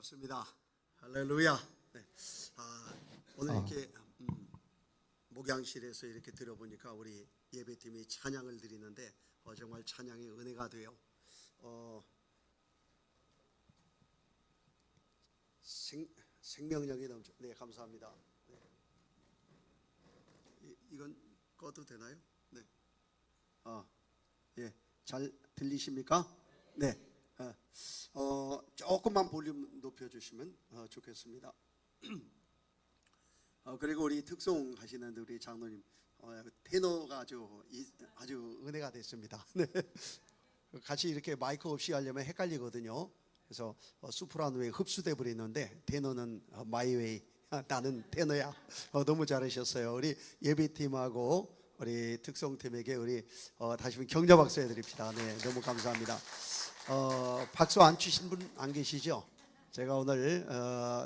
반갑습니다. 할렐루야. 네. 오늘 이렇게 목양실에서 이렇게 들어보니까 우리 예배팀이 찬양을 드리는데 정말 찬양이 은혜가 돼요. 생명력이 넘쳐. 네, 감사합니다. 네. 이건 꺼도 되나요? 네. 예, 잘 들리십니까? 네. 조금만 볼륨 높여주시면 좋겠습니다. 그리고 우리 특송 하시는 우리 장로님 테너가 아주 은혜가 됐습니다. 네. 같이 이렇게 마이크 없이 하려면 헷갈리거든요. 그래서 소프라노에 흡수돼 버리는데 테너는 마이웨이, 나는 테너야. 너무 잘하셨어요. 우리 예배팀하고 우리 특송팀에게 우리 다시 한번 격려 박수 해드립니다. 네, 너무 감사합니다. 박수 안 치신 분 안 계시죠? 제가 오늘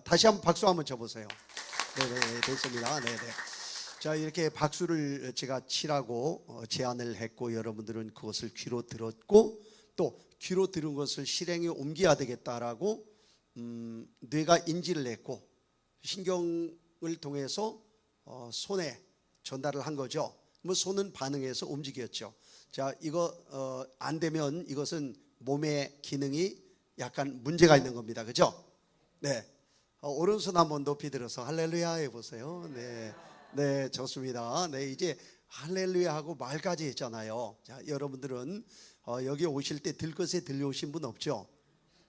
다시 한번 박수 한번 쳐보세요. 네네, 됐습니다. 네네. 자, 이렇게 박수를 제가 치라고 제안을 했고 여러분들은 그것을 귀로 들었고 또 귀로 들은 것을 실행에 옮겨야 되겠다라고 뇌가 인지를 했고 신경을 통해서 손에 전달을 한 거죠. 뭐 손은 반응해서 움직였죠. 자, 이거 안 되면 이것은 몸의 기능이 약간 문제가 있는 겁니다. 그죠? 네. 오른손 한번 높이 들어서 할렐루야 해보세요. 네. 네, 좋습니다. 네, 이제 할렐루야 하고 말까지 했잖아요. 자, 여러분들은 여기 오실 때 들것에 들려오신 분 없죠?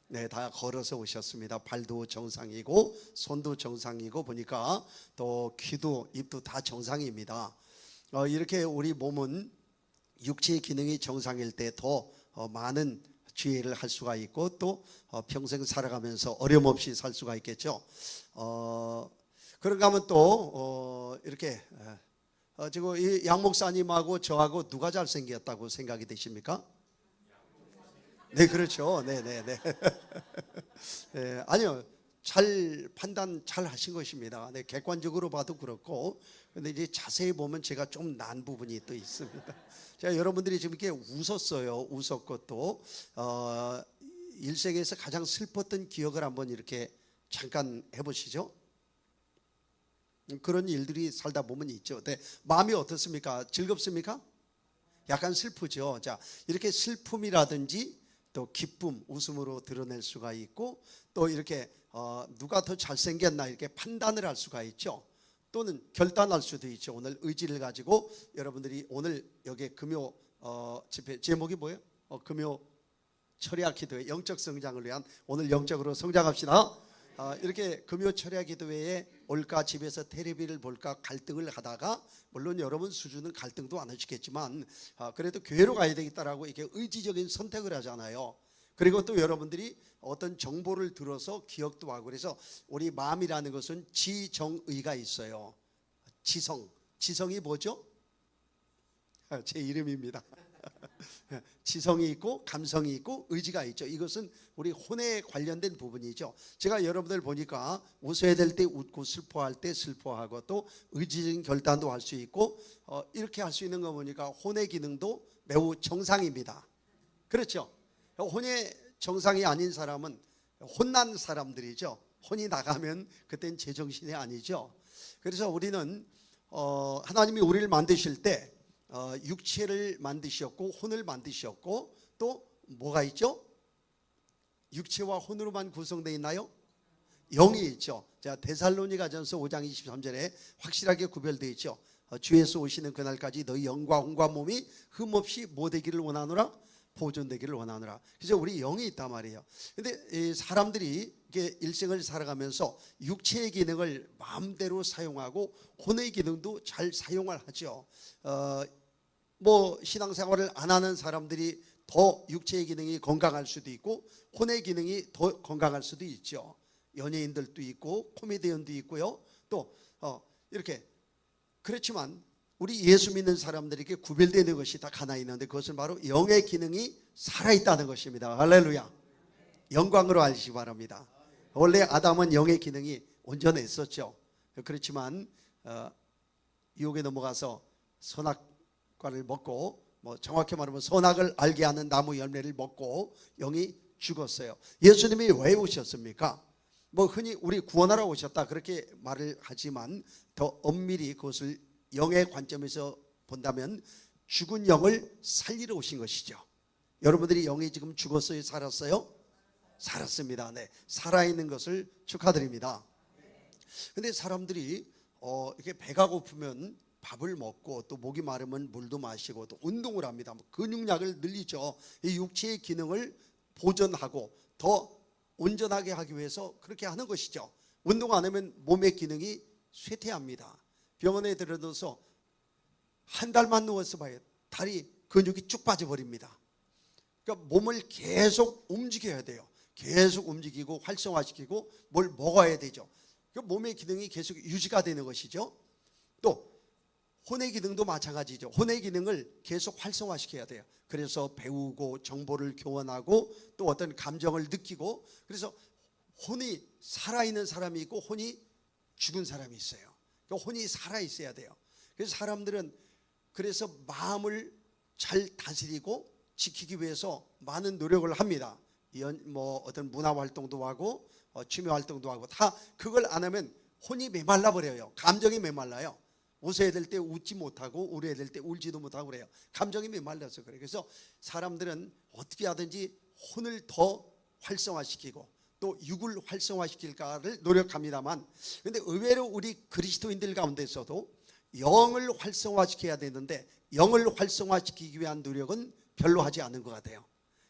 네, 다 걸어서 오셨습니다. 발도 정상이고 손도 정상이고 보니까 또 귀도 입도 다 정상입니다. 이렇게 우리 몸은 육체의 기능이 정상일 때 더 많은 지혜를 할 수가 있고 또 평생 살아가면서 어려움 없이 살 수가 있겠죠. 그런가 하면 또 이렇게 지금 이 양 목사님하고 저하고 누가 잘생겼다고 생각이 되십니까? 네, 그렇죠. 네네네. 네, 아니요, 잘 판단 잘 하신 것입니다. 네, 객관적으로 봐도 그렇고, 근데 이제 자세히 보면 제가 좀 난 부분이 또 있습니다. 자, 여러분들이 지금 이렇게 웃었어요. 웃었고 또 일생에서 가장 슬펐던 기억을 한번 이렇게 잠깐 해보시죠. 그런 일들이 살다 보면 있죠. 네, 마음이 어떻습니까? 즐겁습니까? 약간 슬프죠. 자, 이렇게 슬픔이라든지 또 기쁨, 웃음으로 드러낼 수가 있고 또 이렇게 누가 더 잘생겼나 이렇게 판단을 할 수가 있죠. 또는 결단할 수도 있죠. 오늘 의지를 가지고 여러분들이 오늘 여기 금요 집회 제목이 뭐예요? 금요 철야 기도회 영적 성장을 위한 오늘 영적으로 성장합시다. 이렇게 금요 철야 기도회에 올까 집에서 텔레비를 볼까 갈등을 하다가 물론 여러분 수준은 갈등도 안 하시겠지만 그래도 교회로 가야 되겠다라고 이렇게 의지적인 선택을 하잖아요. 그리고 또 여러분들이 어떤 정보를 들어서 기억도 하고 그래서 우리 마음이라는 것은 지정의가 있어요. 지성이 뭐죠? 제 이름입니다. 지성이 있고 감성이 있고 의지가 있죠. 이것은 우리 혼에 관련된 부분이죠. 제가 여러분들 보니까 웃어야 될 때 웃고 슬퍼할 때 슬퍼하고 또 의지적인 결단도 할 수 있고 이렇게 할 수 있는 거 보니까 혼의 기능도 매우 정상입니다. 그렇죠? 혼의 정상이 아닌 사람은 혼난 사람들이죠. 혼이 나가면 그땐 제정신이 아니죠. 그래서 우리는 하나님이 우리를 만드실 때 육체를 만드셨고 혼을 만드셨고 또 뭐가 있죠? 육체와 혼으로만 구성되어 있나요? 영이 있죠. 자, 데살로니가전서 5장 23절에 확실하게 구별되어 있죠. 주에서 오시는 그날까지 너희 영과 혼과 몸이 흠없이 뭐 되기를 원하노라? 보존되기를 원하노라. 그래서 우리 영이 있단 말이에요. 근데 사람들이 이게 일생을 살아가면서 육체의 기능을 마음대로 사용하고 혼의 기능도 잘 사용을 하죠. 뭐 신앙생활을 안 하는 사람들이 더 육체의 기능이 건강할 수도 있고 혼의 기능이 더 건강할 수도 있죠. 연예인들도 있고 코미디언도 있고요. 또 이렇게 그렇지만 우리 예수 믿는 사람들에게 구별되는 것이 딱 하나 있는데 그것은 바로 영의 기능이 살아있다는 것입니다. 할렐루야. 영광으로 알시기 바랍니다. 원래 아담은 영의 기능이 온전했었죠. 그렇지만 유혹에 넘어가서 선악과를 먹고 뭐 정확히 말하면 선악을 알게 하는 나무 열매를 먹고 영이 죽었어요. 예수님이 왜 오셨습니까? 뭐 흔히 우리 구원하러 오셨다 그렇게 말을 하지만 더 엄밀히 그것을 영의 관점에서 본다면 죽은 영을 살리러 오신 것이죠. 여러분들이 영이 지금 죽었어요? 살았어요? 살았습니다. 네, 살아있는 것을 축하드립니다. 근데 사람들이 이렇게 배가 고프면 밥을 먹고 또 목이 마르면 물도 마시고 또 운동을 합니다. 근육량을 늘리죠. 이 육체의 기능을 보존하고 더 온전하게 하기 위해서 그렇게 하는 것이죠. 운동 안 하면 몸의 기능이 쇠퇴합니다. 병원에 들어둬서 한 달만 누워서 봐요. 다리 근육이 쭉 빠져버립니다. 그러니까 몸을 계속 움직여야 돼요. 계속 움직이고 활성화시키고 뭘 먹어야 되죠. 그러니까 몸의 기능이 계속 유지가 되는 것이죠. 또 혼의 기능도 마찬가지죠. 혼의 기능을 계속 활성화시켜야 돼요. 그래서 배우고 정보를 교환하고 또 어떤 감정을 느끼고, 그래서 혼이 살아있는 사람이 있고 혼이 죽은 사람이 있어요. 그러니까 혼이 살아있어야 돼요. 그래서 사람들은 그래서 마음을 잘 다스리고 지키기 위해서 많은 노력을 합니다. 뭐 어떤 문화 활동도 하고 취미 활동도 하고, 다 그걸 안 하면 혼이 메말라 버려요. 감정이 메말라요. 웃어야 될 때 웃지 못하고 울어야 될 때 울지도 못하고 그래요. 감정이 메말라서 그래요. 그래서 사람들은 어떻게 하든지 혼을 더 활성화시키고 또 육을 활성화시킬까를 노력합니다만, 그런데 의외로 우리 그리스도인들 가운데서도 영을 활성화시켜야 되는데 영을 활성화시키기 위한 노력은 별로 하지 않은 것 같아요.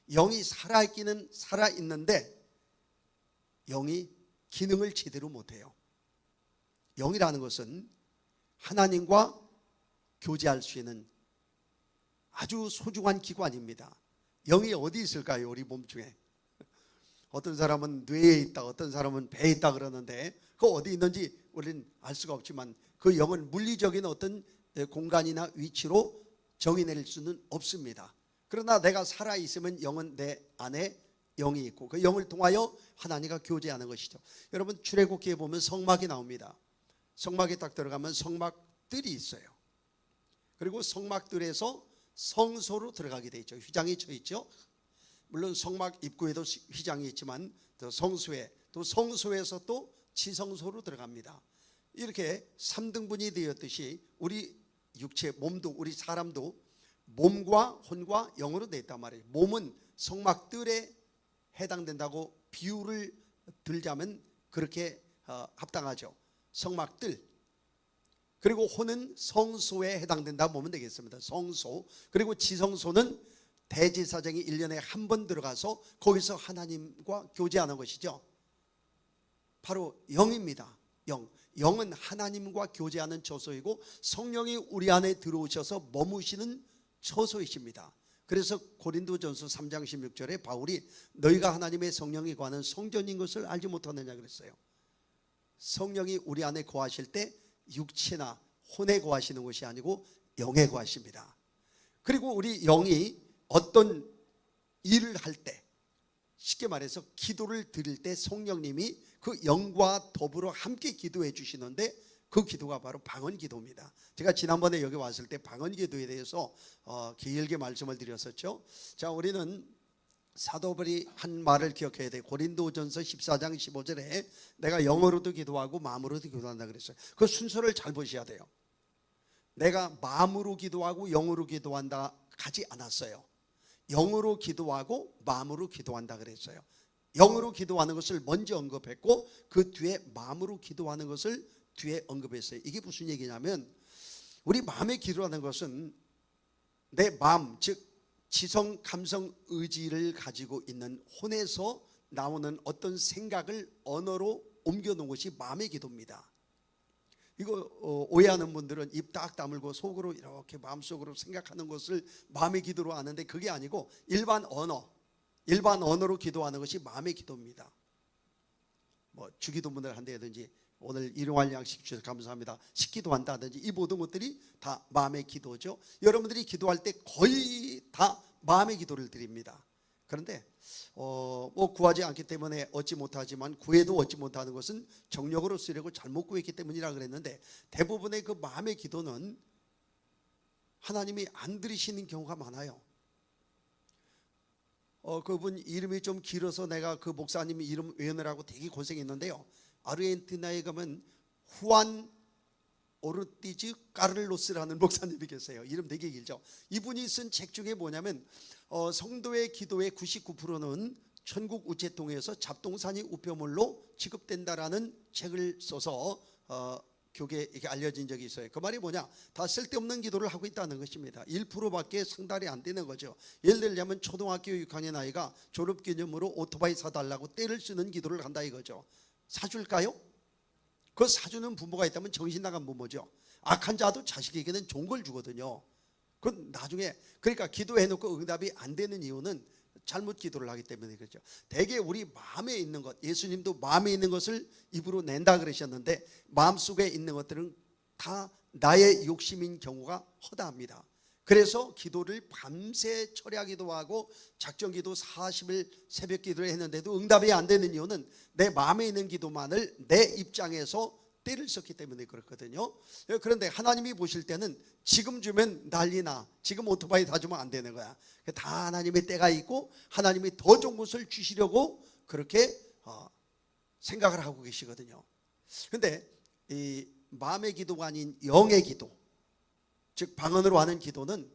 영이 살아있기는 살아있는데 영이 기능을 제대로 못해요. 영이라는 것은 하나님과 교제할 수 있는 아주 소중한 기관입니다. 영이 어디 있을까요? 우리 몸 중에. 어떤 사람은 뇌에 있다, 어떤 사람은 배에 있다 그러는데 그 어디 있는지 우리는 알 수가 없지만 그 영은 물리적인 어떤 공간이나 위치로 정의 내릴 수는 없습니다. 그러나 내가 살아있으면 영은 내 안에 영이 있고 그 영을 통하여 하나님과 교제하는 것이죠. 여러분 출애굽기에 보면 성막이 나옵니다. 성막에 딱 들어가면 성막들이 있어요. 그리고 성막들에서 성소로 들어가게 돼 있죠. 휘장이 쳐 있죠. 물론 성막 입구에도 휘장이 있지만 또 성소에, 또 성소에서 또 지성소로 들어갑니다. 이렇게 3등분이 되었듯이 우리 육체, 몸도, 우리 사람도 몸과 혼과 영으로 되어 있단 말이에요. 몸은 성막들에 해당된다고 비유를 들자면 그렇게 합당하죠. 성막들. 그리고 혼은 성소에 해당된다고 보면 되겠습니다. 성소. 그리고 지성소는 대제사장이 1년에 한 번 들어가서 거기서 하나님과 교제하는 것이죠. 바로 영입니다. 영은 하나님과 교제하는 처소이고 성령이 우리 안에 들어오셔서 머무시는 처소이십니다. 그래서 고린도전서 3장 16절에 바울이 너희가 하나님의 성령이 거하는 성전인 것을 알지 못하느냐 그랬어요. 성령이 우리 안에 거하실 때 육체나 혼에 거하시는 것이 아니고 영에 거하십니다. 그리고 우리 영이 어떤 일을 할 때, 쉽게 말해서 기도를 드릴 때 성령님이 그 영과 더불어 함께 기도해 주시는데 그 기도가 바로 방언기도입니다. 제가 지난번에 여기 왔을 때 방언기도에 대해서 길게 말씀을 드렸었죠. 자, 우리는 사도 바울이 한 말을 기억해야 돼요. 고린도전서 14장 15절에 내가 영어로도 기도하고 마음으로도 기도한다 그랬어요. 그 순서를 잘 보셔야 돼요. 내가 마음으로 기도하고 영으로 기도한다 하지 않았어요. 영으로 기도하고 마음으로 기도한다 그랬어요. 영으로 기도하는 것을 먼저 언급했고 그 뒤에 마음으로 기도하는 것을 뒤에 언급했어요. 이게 무슨 얘기냐면 우리 마음의 기도라는 것은 내 마음, 즉 지성, 감성, 의지를 가지고 있는 혼에서 나오는 어떤 생각을 언어로 옮겨놓은 것이 마음의 기도입니다. 이거 오해하는 분들은 입 딱 다물고 속으로 이렇게 마음속으로 생각하는 것을 마음의 기도로 아는데 그게 아니고 일반 언어로 기도하는 것이 마음의 기도입니다. 뭐 주기도문을 한다든지 오늘 일용할 양식 주셔서 감사합니다 식기도 한다든지 이 모든 것들이 다 마음의 기도죠. 여러분들이 기도할 때 거의 다 마음의 기도를 드립니다. 그런데 뭐 구하지 않기 때문에 얻지 못하지만 구해도 얻지 못하는 것은 정력으로 쓰려고 잘못 구했기 때문이라 그랬는데 대부분의 그 마음의 기도는 하나님이 안 들으시는 경우가 많아요. 그분 이름이 좀 길어서 내가 그 목사님 이름 외우느라고 되게 고생했는데요. 아르헨티나에 가면 후안 오르티즈 까를로스라는 목사님이 계세요. 이름 되게 길죠. 이분이 쓴 책 중에 뭐냐면 성도의 기도의 99%는 천국 우체통에서 잡동사니 우표물로 취급된다라는 책을 써서 교계에 알려진 적이 있어요. 그 말이 뭐냐? 다 쓸데없는 기도를 하고 있다는 것입니다. 1%밖에 상달이 안 되는 거죠. 예를 들자면 초등학교 6학년 아이가 졸업기념으로 오토바이 사달라고 떼를 쓰는 기도를 한다 이거죠. 사줄까요? 그 사주는 부모가 있다면 정신 나간 부모죠. 악한 자도 자식에게는 좋은 걸 주거든요. 그건 나중에, 그러니까 기도해놓고 응답이 안 되는 이유는 잘못 기도를 하기 때문에 그렇죠. 대개 우리 마음에 있는 것, 예수님도 마음에 있는 것을 입으로 낸다 그러셨는데 마음속에 있는 것들은 다 나의 욕심인 경우가 허다합니다. 그래서 기도를 밤새 철야기도 하고 작정기도 40일 새벽기도를 했는데도 응답이 안 되는 이유는 내 마음에 있는 기도만을 내 입장에서 때를 썼기 때문에 그렇거든요. 그런데 하나님이 보실 때는 지금 주면 난리나, 지금 오토바이 다 주면 안 되는 거야. 다 하나님의 때가 있고 하나님이 더 좋은 것을 주시려고 그렇게 생각을 하고 계시거든요. 그런데 이 마음의 기도가 아닌 영의 기도, 즉 방언으로 하는 기도는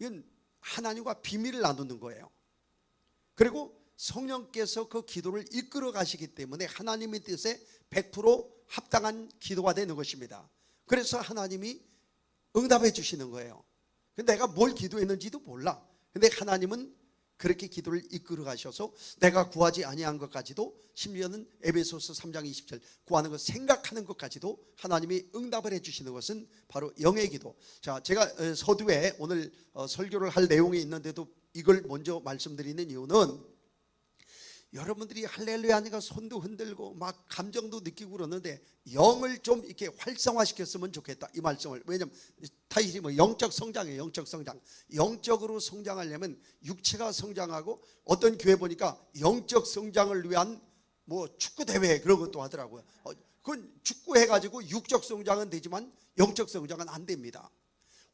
이건 하나님과 비밀을 나누는 거예요. 그리고 성령께서 그 기도를 이끌어 가시기 때문에 하나님의 뜻에 100% 합당한 기도가 되는 것입니다. 그래서 하나님이 응답해 주시는 거예요. 근데 내가 뭘 기도했는지도 몰라. 근데 하나님은 그렇게 기도를 이끌어 가셔서 내가 구하지 아니한 것까지도, 심지어는 에베소서 3장 20절 구하는 것 생각하는 것까지도 하나님이 응답을 해 주시는 것은 바로 영의 기도. 자, 제가 서두에 오늘 설교를 할 내용이 있는데도 이걸 먼저 말씀드리는 이유는 여러분들이 할렐루야 하니까 손도 흔들고 막 감정도 느끼고 그러는데 영을 좀 이렇게 활성화시켰으면 좋겠다 이 말씀을. 왜냐하면 타이틀이 뭐 영적 성장이에요. 영적 성장. 영적으로 성장하려면 육체가 성장하고, 어떤 교회 보니까 영적 성장을 위한 뭐 축구 대회 그런 것도 하더라고요. 그건 축구 해가지고 육적 성장은 되지만 영적 성장은 안 됩니다.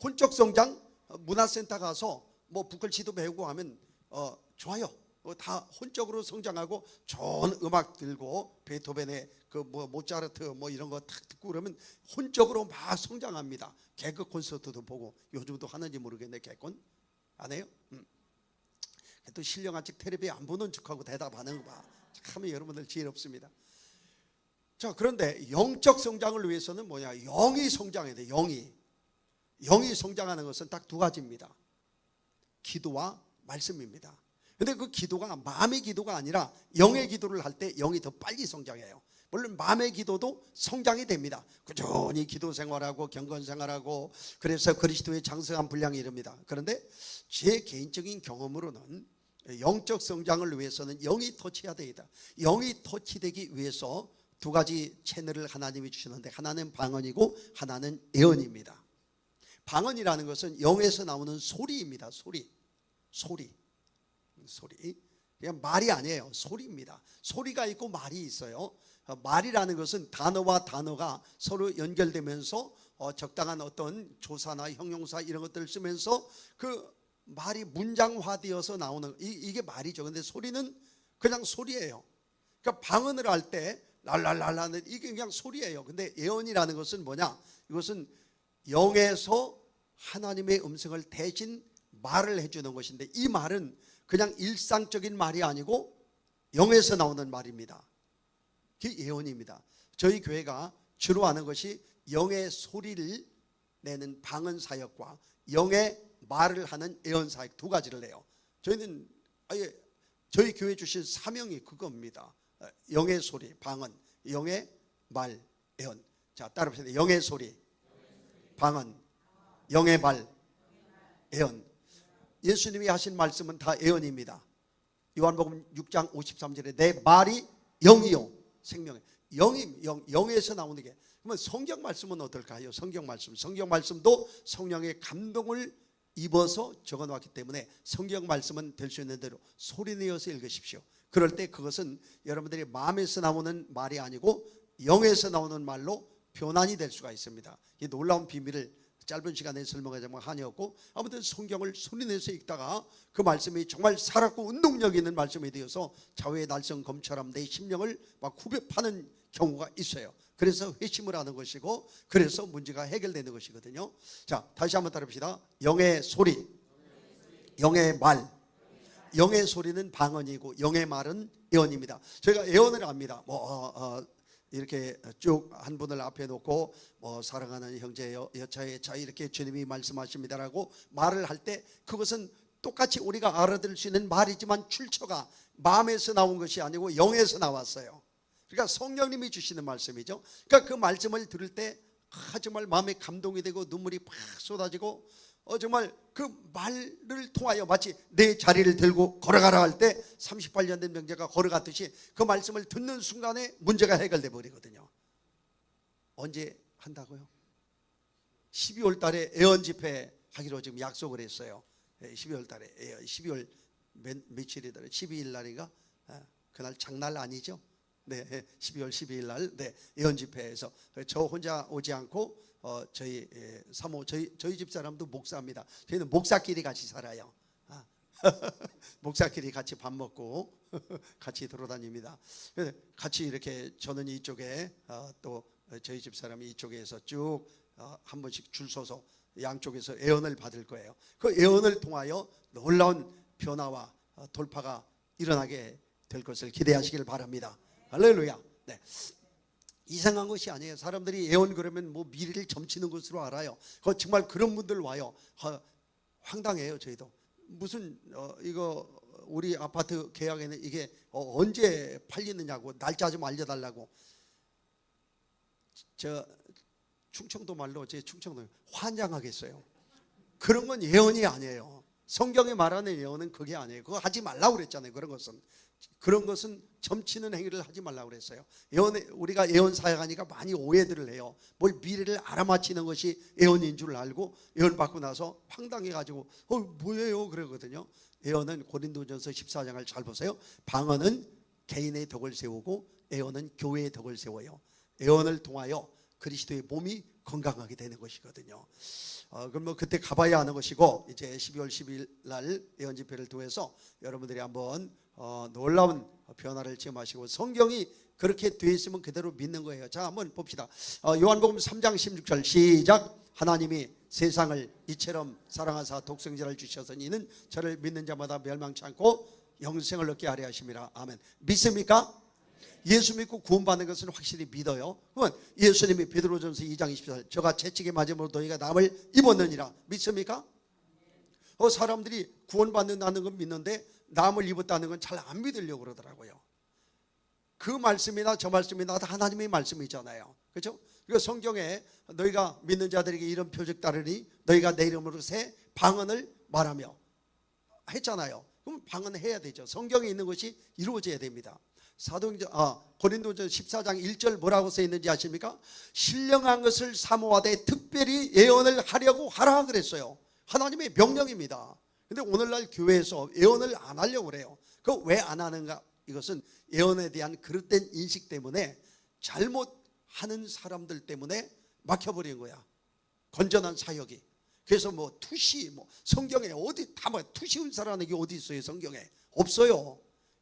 혼적 성장, 문화센터 가서 뭐 부클치도 배우고 하면 좋아요. 다 혼적으로 성장하고 좋은 음악 들고 베토벤의 그 뭐 모차르트 뭐 이런 거 탁 듣고 그러면 혼적으로 막 성장합니다. 개그 콘서트도 보고, 요즘도 하는지 모르겠네. 개콘 안 해요? 또 신령한 척 텔레비 안 보는 척하고 대답하는 거 봐. 참 여러분들 지혜롭습니다. 자, 그런데 영적 성장을 위해서는 뭐냐? 영이 성장해야 돼. 영이 성장하는 것은 딱 두 가지입니다. 기도와 말씀입니다. 근데 그 기도가 마음의 기도가 아니라 영의 기도를 할 때 영이 더 빨리 성장해요. 물론 마음의 기도도 성장이 됩니다. 꾸준히 기도 생활하고 경건 생활하고, 그래서 그리스도의 장성한 분량이 이릅니다. 그런데 제 개인적인 경험으로는 영적 성장을 위해서는 영이 터치해야 됩니다. 영이 터치되기 위해서 두 가지 채널을 하나님이 주시는데, 하나는 방언이고 하나는 예언입니다. 방언이라는 것은 영에서 나오는 소리입니다. 소리. 그냥 말이 아니에요. 소리입니다. 소리가 있고 말이 있어요. 말이라는 것은 단어와 단어가 서로 연결되면서 적당한 어떤 조사나 형용사 이런 것들을 쓰면서 그 말이 문장화되어서 나오는, 이게 말이죠. 근데 소리는 그냥 소리예요. 그러니까 방언을 할 때 랄랄랄라는 이게 그냥 소리예요. 근데 예언이라는 것은 뭐냐? 이것은 영에서 하나님의 음성을 대신 말을 해주는 것인데, 이 말은 그냥 일상적인 말이 아니고 영에서 나오는 말입니다. 그게 예언입니다. 저희 교회가 주로 하는 것이 영의 소리를 내는 방언 사역과 영의 말을 하는 예언 사역 두 가지를 해요. 저희는 아예 저희 교회 주신 사명이 그겁니다. 영의 소리, 방언, 영의 말, 예언. 자, 따라합시다. 영의 소리, 방언, 영의 말, 예언. 예수님이 하신 말씀은 다 예언입니다. 요한복음 6장 53절에 내 말이 영이요 생명이요. 영에서 나오는 게. 그러면 성경 말씀은 어떨까요? 성경 말씀도 성령의 감동을 입어서 적어놨기 때문에 성경 말씀은 될 수 있는 대로 소리내어서 읽으십시오. 그럴 때 그것은 여러분들이 마음에서 나오는 말이 아니고 영에서 나오는 말로 변환이 될 수가 있습니다. 이 놀라운 비밀을 짧은 시간에 설명하자면 한이 없고, 아무튼 성경을 소리내서 읽다가 그 말씀이 정말 살았고 운동력 있는 말씀이 되어서 좌우의 날성 검처럼 내 심령을 막 후벼파는 경우가 있어요. 그래서 회심을 하는 것이고, 그래서 문제가 해결되는 것이거든요. 자, 다시 한번 따라합시다. 영의 소리, 영의 말. 영의 소리는 방언이고 영의 말은 예언입니다. 저희가 예언을 합니다. 이렇게 쭉 한 분을 앞에 놓고 사랑하는 형제 여차에 자 이렇게 주님이 말씀하십니다라고 말을 할 때, 그것은 똑같이 우리가 알아들을 수 있는 말이지만 출처가 마음에서 나온 것이 아니고 영에서 나왔어요. 그러니까 성령님이 주시는 말씀이죠. 그러니까 그 말씀을 들을 때 정말 마음에 감동이 되고 눈물이 팍 쏟아지고, 정말 그 말을 통하여 마치 내 자리를 들고 걸어가라 할 때 38년 된 명제가 걸어갔듯이 그 말씀을 듣는 순간에 문제가 해결돼 버리거든요. 언제 한다고요? 12월 달에 예언 집회 하기로 지금 약속을 했어요. 12월 달에 12월 며칠이더라? 12일 날인가? 그날 장날 아니죠? 네, 12월 12일 날 예언 집회에서 저 혼자 오지 않고 저희 사모 저희 집 사람도 목사입니다. 저희는 목사끼리 같이 살아요. 목사끼리 같이 밥 먹고 같이 돌아다닙니다. 같이 이렇게 저는 이쪽에 또 저희 집 사람이 이쪽에서 쭉 한 번씩 줄 서서 양쪽에서 예언을 받을 거예요. 그 예언을 통하여 놀라운 변화와 돌파가 일어나게 될 것을 기대하시길 바랍니다. 할렐루야. 네. 이상한 것이 아니에요. 사람들이 예언 그러면 뭐 미래를 점치는 것으로 알아요. 정말 그런 분들 와요. 황당해요. 저희도 무슨 이거 우리 아파트 계약에는 이게 언제 팔리느냐고 날짜 좀 알려달라고. 저 충청도 말로 제 충청도 환장하겠어요. 그런 건 예언이 아니에요. 성경에 말하는 예언은 그게 아니에요. 그거 하지 말라고 그랬잖아요. 그런 것은 점치는 행위를 하지 말라고 그랬어요. 우리가 예언 사역하니까 많이 오해들을 해요. 뭘 미래를 알아맞히는 것이 예언인 줄 알고 예언 받고 나서 황당해가지고 뭐예요 그러거든요. 예언은 고린도전서 14장을 잘 보세요. 방언은 개인의 덕을 세우고 예언은 교회의 덕을 세워요. 예언을 통하여 그리스도의 몸이 건강하게 되는 것이거든요. 그럼 뭐 그때 가봐야 하는 것이고, 이제 12월 10일 날 예언 집회를 통해서 여러분들이 한번 놀라운 변화를 체험하시고, 성경이 그렇게 되어 있으면 그대로 믿는 거예요. 자, 한번 봅시다. 요한복음 3장 16절 시작. 하나님이 세상을 이처럼 사랑하사 독생자를 주셔서 이는 저를 믿는 자마다 멸망치 않고 영생을 얻게 하려 하심이라. 아멘. 믿습니까? 예수 믿고 구원받는 것은 확실히 믿어요. 그러면 예수님이 베드로전서 2장 24절 저가 채찍에 맞음으로 너희가 남을 입었느니라. 믿습니까? 사람들이 구원받는다는 건 믿는데 남을 입었다는 건 잘 안 믿으려고 그러더라고요. 그 말씀이나 저 말씀이나 다 하나님의 말씀이잖아요. 그렇죠? 그리고 성경에 너희가 믿는 자들에게 이런 표적 따르니 너희가 내 이름으로 새 방언을 말하며 했잖아요. 그럼 방언해야 되죠. 성경에 있는 것이 이루어져야 됩니다. 고린도전 14장 1절 뭐라고 써 있는지 아십니까? 신령한 것을 사모하되 특별히 예언을 하려고 하라 그랬어요. 하나님의 명령입니다. 근데 오늘날 교회에서 예언을 안 하려고 그래요. 그거 왜 안 하는가? 이것은 예언에 대한 그릇된 인식 때문에, 잘못하는 사람들 때문에 막혀버린 거야. 건전한 사역이. 그래서 투시 성경에 어디 다 투시 은사라는 게 어디 있어요? 성경에 없어요.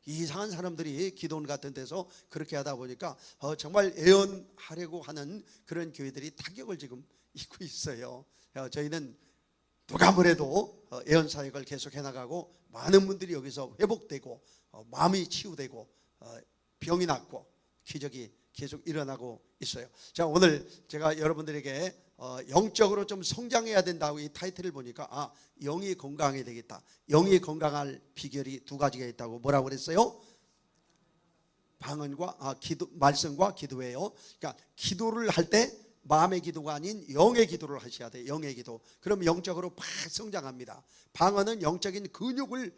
이상한 사람들이 기도원 같은 데서 그렇게 하다 보니까 정말 예언하려고 하는 그런 교회들이 타격을 지금 입고 있어요. 저희는 누가 뭐래도 예언 사역을 계속 해나가고 많은 분들이 여기서 회복되고 마음이 치유되고 병이 낫고 기적이 계속 일어나고 있어요. 자, 오늘 제가 여러분들에게 영적으로 좀 성장해야 된다고 이 타이틀을 보니까 영이 건강해야 되겠다. 영이 건강할 비결이 두 가지가 있다고. 뭐라고 그랬어요? 방언과 기도, 말씀과 기도예요. 그러니까 기도를 할 때 마음의 기도가 아닌 영의 기도를 하셔야 돼요. 영의 기도. 그럼 영적으로 팍 성장합니다. 방언은 영적인 근육을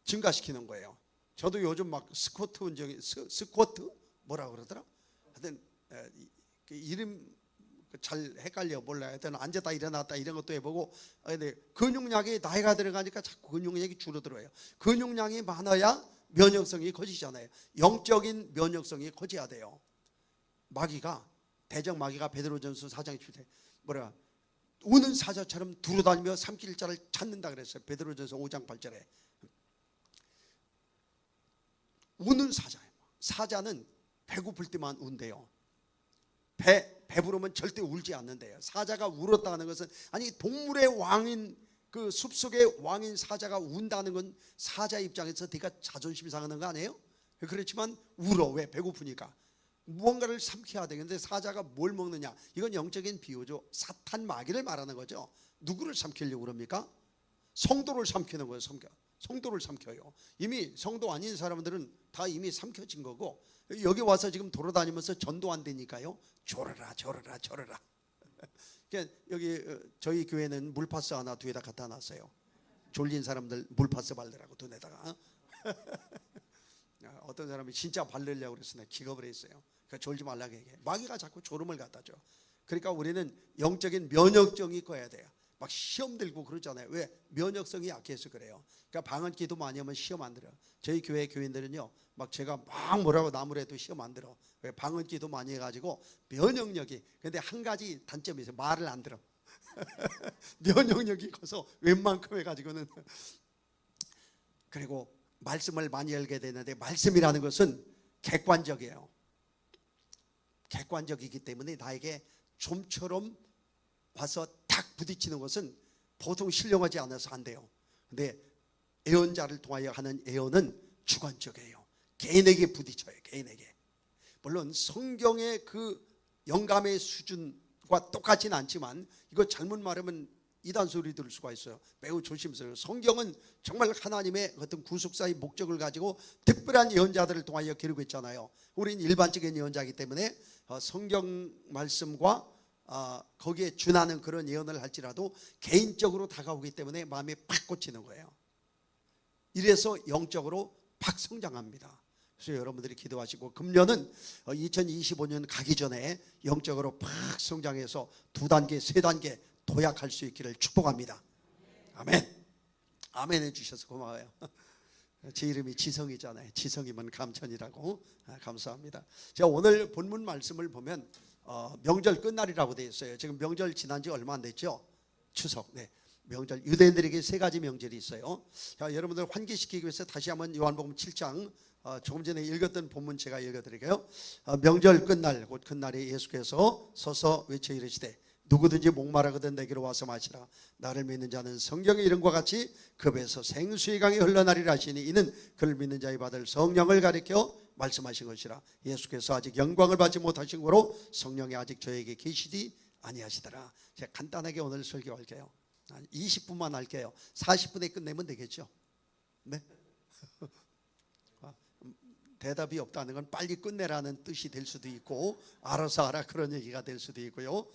증가시키는 거예요. 저도 요즘 막 스쿼트 운동이 스쿼트 뭐라 그러더라? 하여튼 그 이름 잘 헷갈려 몰라요. 하여튼 앉았다 일어났다 이런 것도 해보고. 근데 근육량이 나이가 들어가니까 자꾸 근육량이 줄어들어요. 근육량이 많아야 면역성이 커지잖아요. 영적인 면역성이 커져야 돼요. 마귀가, 대적 마귀가 베드로전서 4장 7절 우는 사자처럼 두루다니며 삼킬 자를 찾는다 그랬어요. 베드로전서 5장 8절에. 우는 사자예요. 사자는 배고플 때만 운대요. 배부르면 절대 울지 않는데요. 사자가 울었다는 것은, 아니 동물의 왕인 그 숲속의 왕인 사자가 운다는 건 사자 입장에서 되게 자존심 상하는 거 아니에요? 그렇지만 울어. 왜? 배고프니까. 무언가를 삼켜야 되는데 사자가 뭘 먹느냐? 이건 영적인 비유죠. 사탄 마귀를 말하는 거죠. 누구를 삼키려고 그럽니까? 성도를 삼키는 거예요. 성도를 삼켜요. 이미 성도 아닌 사람들은 다 이미 삼켜진 거고, 여기 와서 지금 돌아다니면서 전도 안 되니까요. 졸어라 졸어라 졸어라. 그러니까 여기 저희 교회는 물파스 하나 뒤에다 갖다 놨어요. 졸린 사람들 물파스 바르라고 눈에다가. 어떤 사람이 진짜 바르려고 그래서 내가 기겁을 했어요. 그러니까 졸지 말라고 얘기해. 마귀가 자꾸 졸음을 갖다 줘. 그러니까 우리는 영적인 면역성이 있어야 돼요. 막 시험 들고 그러잖아요. 왜? 면역성이 약해서 그래요. 그러니까 방언 기도 많이 하면 시험 안 들어요. 저희 교회 교인들은요, 막 제가 막 뭐라고 나무라 해도 시험 안 들어. 왜? 방언 기도 많이 해가지고 면역력이. 근데 한 가지 단점이 있어요. 말을 안 들어. 면역력이 커서 웬만큼 해가지고는. 그리고 말씀을 많이 열게 되는데, 말씀이라는 것은 객관적이에요. 객관적이기 때문에 나에게 좀처럼 와서 탁 부딪히는 것은 보통 신령하지 않아서 안 돼요. 근데 예언자를 통하여 하는 예언은 주관적이에요. 개인에게 부딪혀요. 개인에게. 물론 성경의 그 영감의 수준과 똑같지는 않지만, 이거 잘못 말하면 이단 소리 들을 수가 있어요. 매우 조심스러워요. 성경은 정말 하나님의 어떤 구속사의 목적을 가지고 특별한 예언자들을 통하여 기르고 있잖아요. 우리는 일반적인 예언자이기 때문에 성경 말씀과 거기에 준하는 그런 예언을 할지라도 개인적으로 다가오기 때문에 마음이 팍 꽂히는 거예요. 이래서 영적으로 팍 성장합니다. 그래서 여러분들이 기도하시고, 금년은 2025년 가기 전에 영적으로 팍 성장해서 2단계, 3단계 도약할 수 있기를 축복합니다. 아멘. 아멘 해주셔서 고마워요. 제 이름이 지성이잖아요. 지성이면 감천이라고. 감사합니다. 제가 오늘 본문 말씀을 보면 명절 끝날이라고 되어 있어요. 지금 명절 지난 지 얼마 안 됐죠? 추석. 네. 명절, 유대인들에게 3가지 명절이 있어요. 자, 여러분들 환기시키기 위해서 다시 한번 요한복음 7장 조금 전에 읽었던 본문 제가 읽어드릴게요. 명절 끝날, 곧 끝날에 예수께서 서서 외쳐 이르시되 누구든지 목마르거든 내게로 와서 마시라. 나를 믿는 자는 성경의 이름과 같이 그 배에서 생수의 강이 흘러나리라 하시니, 이는 그를 믿는 자의 받을 성령을 가리켜 말씀하신 것이라. 예수께서 아직 영광을 받지 못하신 거로 성령이 아직 저에게 계시지 아니하시더라. 제가 간단하게 오늘 설교할게요. 한 20분만 할게요. 40분에 끝내면 되겠죠? 네? 대답이 없다는 건 빨리 끝내라는 뜻이 될 수도 있고, 알아서 하라 그런 얘기가 될 수도 있고요.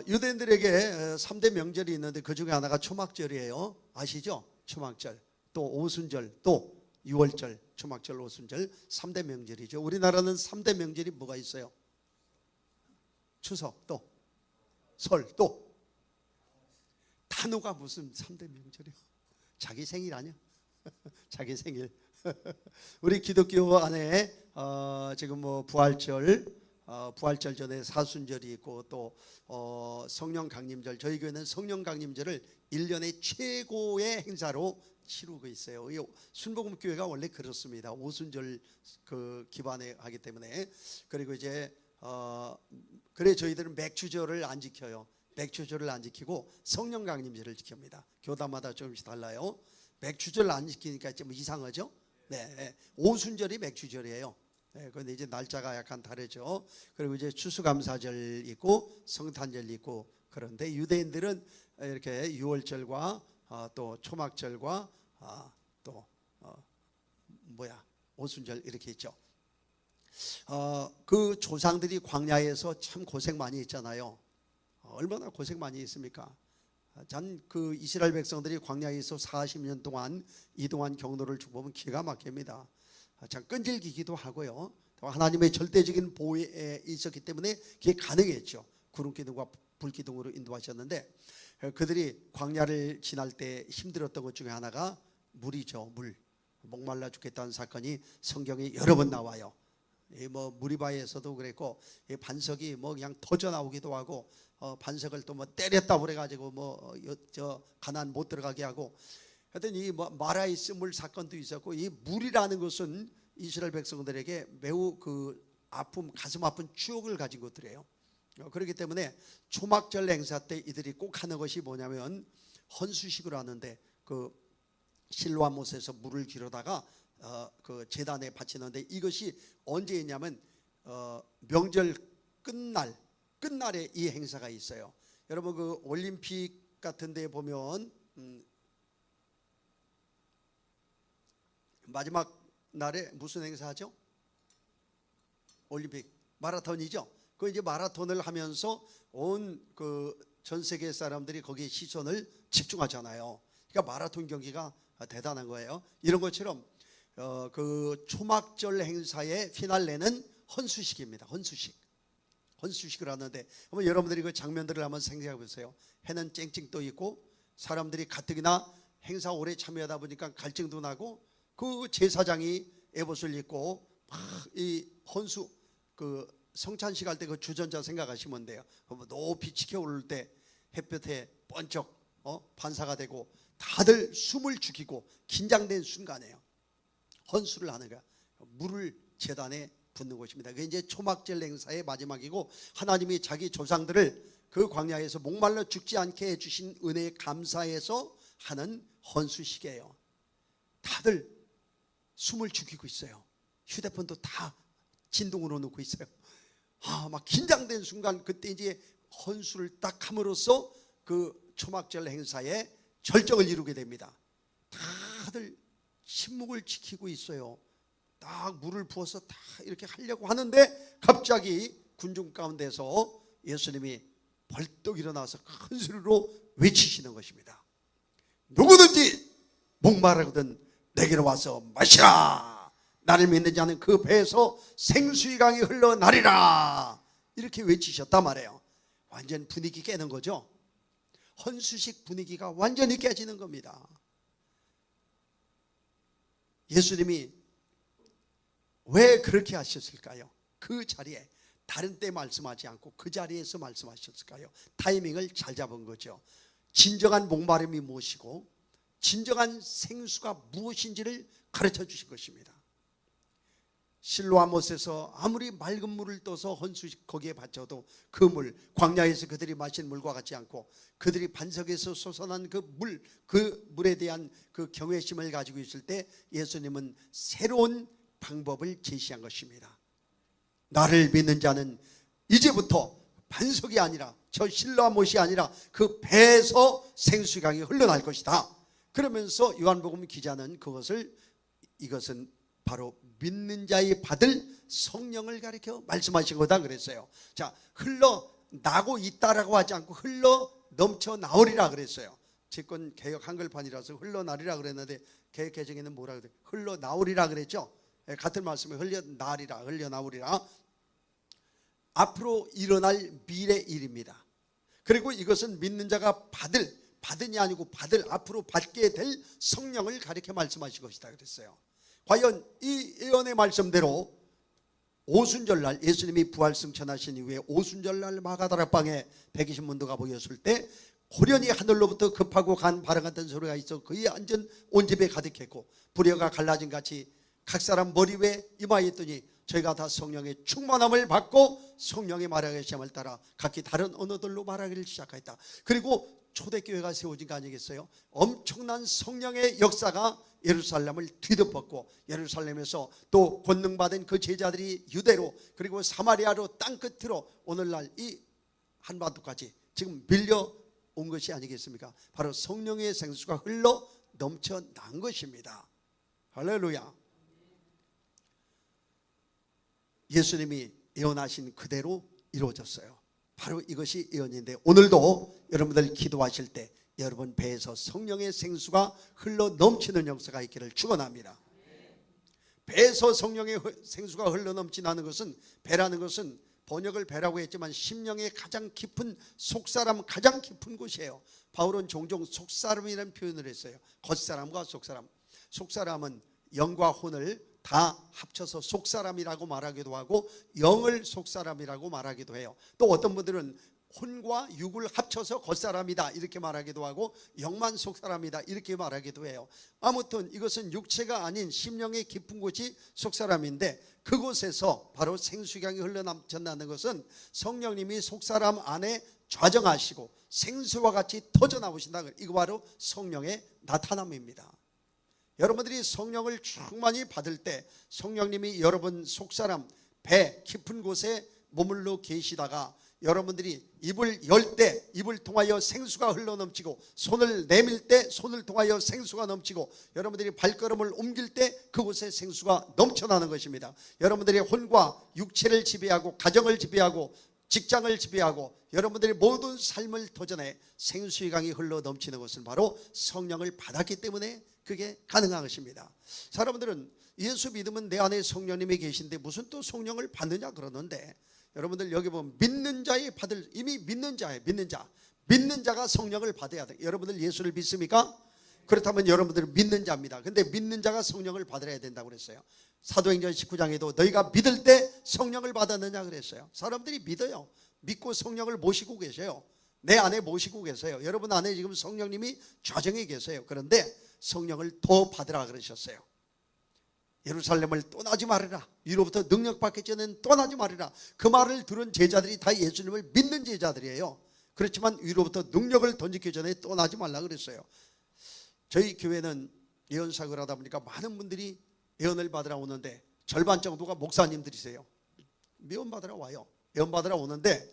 유대인들에게 3대 명절이 있는데 그 중에 하나가 초막절이에요. 아시죠? 초막절, 또 오순절, 또 유월절, 초막절, 오순절 3대 명절이죠. 우리나라는 3대 명절이 뭐가 있어요? 추석, 또 설, 또 단오가 무슨 3대 명절이요? 자기 생일 아니야? 자기 생일. 우리 기독교 안에 지금 뭐 부활절, 부활절 전에 사순절이 있고, 또 성령 강림절. 저희 교회는 성령 강림절을 1년의 최고의 행사로 치르고 있어요. 순복음 교회가 원래 그렇습니다. 오순절 그 기반에 하기 때문에. 그리고 이제 그래 저희들은 맥주절을 안 지켜요. 맥주절을 안 지키고 성령 강림절을 지킵니다. 교단마다 조금씩 달라요. 맥주절 안 지키니까 좀 이상하죠? 네, 오순절이 맥주절이에요. 네, 그런데 이제 날짜가 약간 다르죠. 그리고 이제 추수감사절 있고 성탄절 있고. 그런데 유대인들은 이렇게 유월절과 또 초막절과 또 오순절 이렇게 있죠. 그 조상들이 광야에서 참 고생 많이 했잖아요. 얼마나 고생 많이 했습니까? 그 이스라엘 백성들이 광야에서 40년 동안 이동한 경로를 쭉 보면 기가 막힙니다. 참 끈질기기도 하고요. 하나님의 절대적인 보호에 있었기 때문에 그게 가능했죠. 구름기둥과 불기둥으로 인도하셨는데, 그들이 광야를 지날 때 힘들었던 것 중에 하나가 물이죠. 물. 목말라 죽겠다는 사건이 성경에 여러 번 나와요. 뭐 무리바에서도 그랬고 반석이 뭐 그냥 터져 나오기도 하고 반석을 또 뭐 때렸다 그래가지고 뭐 저 가나안 못 들어가게 하고 하여튼 이 뭐 마라의 물 사건도 있었고 이 물이라는 것은 이스라엘 백성들에게 매우 그 아픔 가슴 아픈 추억을 가진 것들이에요. 그렇기 때문에 초막절 행사 때 이들이 꼭 하는 것이 뭐냐면 헌수식을 하는데 그 실로암못에서 물을 길어다가 그 제단에 바치는데 이것이 언제 있냐면 명절 끝날에 이 행사가 있어요. 여러분 그 올림픽 같은 데 보면 마지막 날에 무슨 행사하죠? 올림픽 마라톤이죠. 그 이제 마라톤을 하면서 온 그 전 세계 사람들이 거기에 시선을 집중하잖아요. 그러니까 마라톤 경기가 대단한 거예요. 이런 것처럼 그 초막절 행사의 피날레는 헌수식입니다. 헌수식을 하는데 한번 여러분들이 그 장면들을 한번 생각해 보세요. 해는 쨍쨍 떠 있고 사람들이 가뜩이나 행사 오래 참여하다 보니까 갈증도 나고 그 제사장이 에봇을 입고 막 이 헌수 그 성찬식 할 때 그 주전자 생각하시면 돼요. 높이 치켜 오를 때 햇볕에 번쩍 반사가 되고 다들 숨을 죽이고 긴장된 순간이에요. 헌수를 하는 거야. 물을 제단에 붓는 것입니다. 그게 이제 초막절 행사의 마지막이고 하나님이 자기 조상들을 그 광야에서 목말라 죽지 않게 해주신 은혜에 감사해서 하는 헌수식이에요. 다들 숨을 죽이고 있어요. 휴대폰도 다 진동으로 놓고 있어요. 막 긴장된 순간 그때 이제 헌수를 딱 함으로써 그 초막절 행사에 절정을 이루게 됩니다. 다들 침묵을 지키고 있어요. 딱 물을 부어서 다 이렇게 하려고 하는데 갑자기 군중 가운데서 예수님이 벌떡 일어나서 큰 소리로 외치시는 것입니다. 누구든지 목마르거든 내게로 와서 마시라. 나를 믿는 자는 그 배에서 생수의 강이 흘러나리라. 이렇게 외치셨단 말이에요. 완전 분위기 깨는 거죠. 헌수식 분위기가 완전히 깨지는 겁니다. 예수님이 왜 그렇게 하셨을까요? 그 자리에 다른 때 말씀하지 않고 그 자리에서 말씀하셨을까요? 타이밍을 잘 잡은 거죠. 진정한 목마름이 무엇이고 진정한 생수가 무엇인지를 가르쳐 주신 것입니다. 실로암못에서 아무리 맑은 물을 떠서 헌수식 거기에 바쳐도 그 물, 광야에서 그들이 마신 물과 같지 않고 그들이 반석에서 솟아난 그 물에 대한 그 경외심을 가지고 있을 때 예수님은 새로운 방법을 제시한 것입니다. 나를 믿는 자는 이제부터 반석이 아니라 저 실로암못이 아니라 그 배에서 생수의 강이 흘러날 것이다. 그러면서 요한복음 기자는 이것은 바로 믿는 자의 받을 성령을 가리켜 말씀하신 거다 그랬어요. 자, 흘러나고 있다라고 하지 않고 흘러 넘쳐 나오리라 그랬어요. 제건 개역 한글판이라서 흘러나리라 그랬는데 개역 개정에는 뭐라 그래요? 흘러나오리라 그랬죠. 같은 말씀에 흘려나오리라. 앞으로 일어날 미래 일입니다. 그리고 이것은 믿는 자가 받은이 아니고 앞으로 받게 될 성령을 가리켜 말씀하신 것이다 그랬어요. 과연 이 예언의 말씀대로 오순절날 예수님이 부활승천하신 이후에 오순절날 마가다락방에 120문도가 모였을 때 고련히 하늘로부터 급하고 간 바람 같은 소리가 있어 그의 앉은 온 집에 가득했고 부려가 갈라진 같이 각 사람 머리 위에 이마에 있더니 저희가 다 성령의 충만함을 받고 성령의 말하게 시험을 따라 각기 다른 언어들로 말하기를 시작하였다. 그리고 초대교회가 세워진 거 아니겠어요? 엄청난 성령의 역사가 예루살렘을 뒤덮었고 예루살렘에서 또 권능받은 그 제자들이 유대로 그리고 사마리아로 땅끝으로 오늘날 이 한반도까지 지금 밀려온 것이 아니겠습니까? 바로 성령의 생수가 흘러 넘쳐난 것입니다. 할렐루야. 예수님이 예언하신 그대로 이루어졌어요. 바로 이것이 예언인데 오늘도 여러분들 기도하실 때 여러분 배에서 성령의 생수가 흘러 넘치는 역사가 있기를 축원합니다. 배에서 성령의 생수가 흘러 넘치는 것은 배라는 것은 번역을 배라고 했지만 심령의 가장 깊은 속사람 가장 깊은 곳이에요. 바울은 종종 속사람이라는 표현을 했어요. 겉사람과 속사람. 속사람은 영과 혼을 다 합쳐서 속사람이라고 말하기도 하고 영을 속사람이라고 말하기도 해요. 또 어떤 분들은 혼과 육을 합쳐서 겉사람이다 이렇게 말하기도 하고 영만 속사람이다 이렇게 말하기도 해요. 아무튼 이것은 육체가 아닌 심령의 깊은 곳이 속사람인데, 그곳에서 바로 생수강이 흘러넘쳐나는 것은 성령님이 속사람 안에 좌정하시고 생수와 같이 터져나오신다. 이거 바로 성령의 나타남입니다. 여러분들이 성령을 충만히 받을 때 성령님이 여러분 속사람 배 깊은 곳에 머물러 계시다가 여러분들이 입을 열 때 입을 통하여 생수가 흘러넘치고, 손을 내밀 때 손을 통하여 생수가 넘치고, 여러분들이 발걸음을 옮길 때 그곳에 생수가 넘쳐나는 것입니다. 여러분들의 혼과 육체를 지배하고 가정을 지배하고 직장을 지배하고 여러분들의 모든 삶을 도전해 생수의 강이 흘러넘치는 것은 바로 성령을 받았기 때문에 그게 가능한 것입니다. 자, 여러분들은 예수 믿으면 내 안에 성령님이 계신데 무슨 또 성령을 받느냐 그러는데, 여러분들 여기 보면 믿는 자의 받을, 이미 믿는 자예요. 믿는 자가 성령을 받아야 돼요. 여러분들 예수를 믿습니까? 그렇다면 여러분들은 믿는 자입니다. 근데 믿는 자가 성령을 받아야 된다고 그랬어요. 사도행전 19장에도 너희가 믿을 때 성령을 받았느냐 그랬어요. 사람들이 믿어요. 믿고 성령을 모시고 계세요. 내 안에 모시고 계세요. 여러분 안에 지금 성령님이 좌정해 계세요. 그런데 성령을 더 받으라 그러셨어요. 예루살렘을 떠나지 말으라. 위로부터 능력 받기 전에는 떠나지 말으라. 그 말을 들은 제자들이 다 예수님을 믿는 제자들이에요. 그렇지만 위로부터 능력을 던지기 전에 떠나지 말라 그랬어요. 저희 교회는 예언사역을 하다 보니까 많은 분들이 예언을 받으러 오는데 절반 정도가 목사님들이세요. 예언 받으러 와요. 예언 받으러 오는데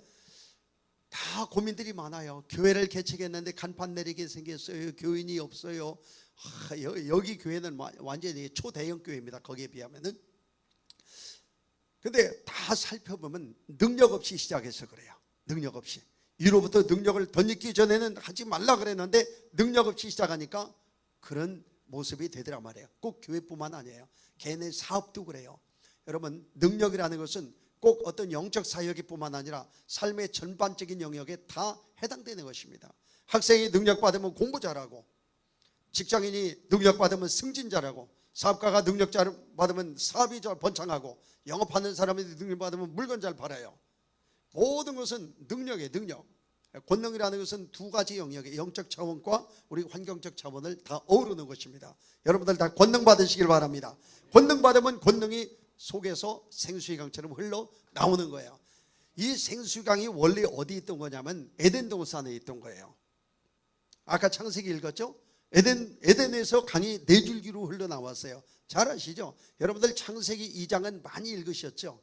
다 고민들이 많아요. 교회를 개척했는데 간판 내리게 생겼어요. 교인이 없어요. 여기 교회는 완전히 초대형 교회입니다. 거기에 비하면은. 근데 다 살펴보면 능력 없이 시작해서 그래요. 능력 없이. 위로부터 능력을 던지기 전에는 하지 말라 그랬는데 능력 없이 시작하니까 그런 모습이 되더라 말이에요. 꼭 교회뿐만 아니에요. 개인의 사업도 그래요. 여러분, 능력이라는 것은 꼭 어떤 영적 사역이 뿐만 아니라 삶의 전반적인 영역에 다 해당되는 것입니다. 학생이 능력 받으면 공부 잘하고, 직장인이 능력 받으면 승진 잘하고, 사업가가 능력 받으면 사업이 잘 번창하고, 영업하는 사람이 능력 받으면 물건 잘 팔아요. 모든 것은 능력이에요. 능력. 권능이라는 것은 두 가지 영역의 영적 차원과 우리 환경적 차원을 다 어우르는 것입니다. 여러분들 다 권능 받으시길 바랍니다. 권능 받으면 권능이 속에서 생수의 강처럼 흘러 나오는 거예요. 이 생수의 강이 원래 어디 있던 거냐면 에덴 동산에 있던 거예요. 아까 창세기 읽었죠? 에덴에서 강이 네 줄기로 흘러나왔어요. 잘 아시죠? 여러분들 창세기 2장은 많이 읽으셨죠?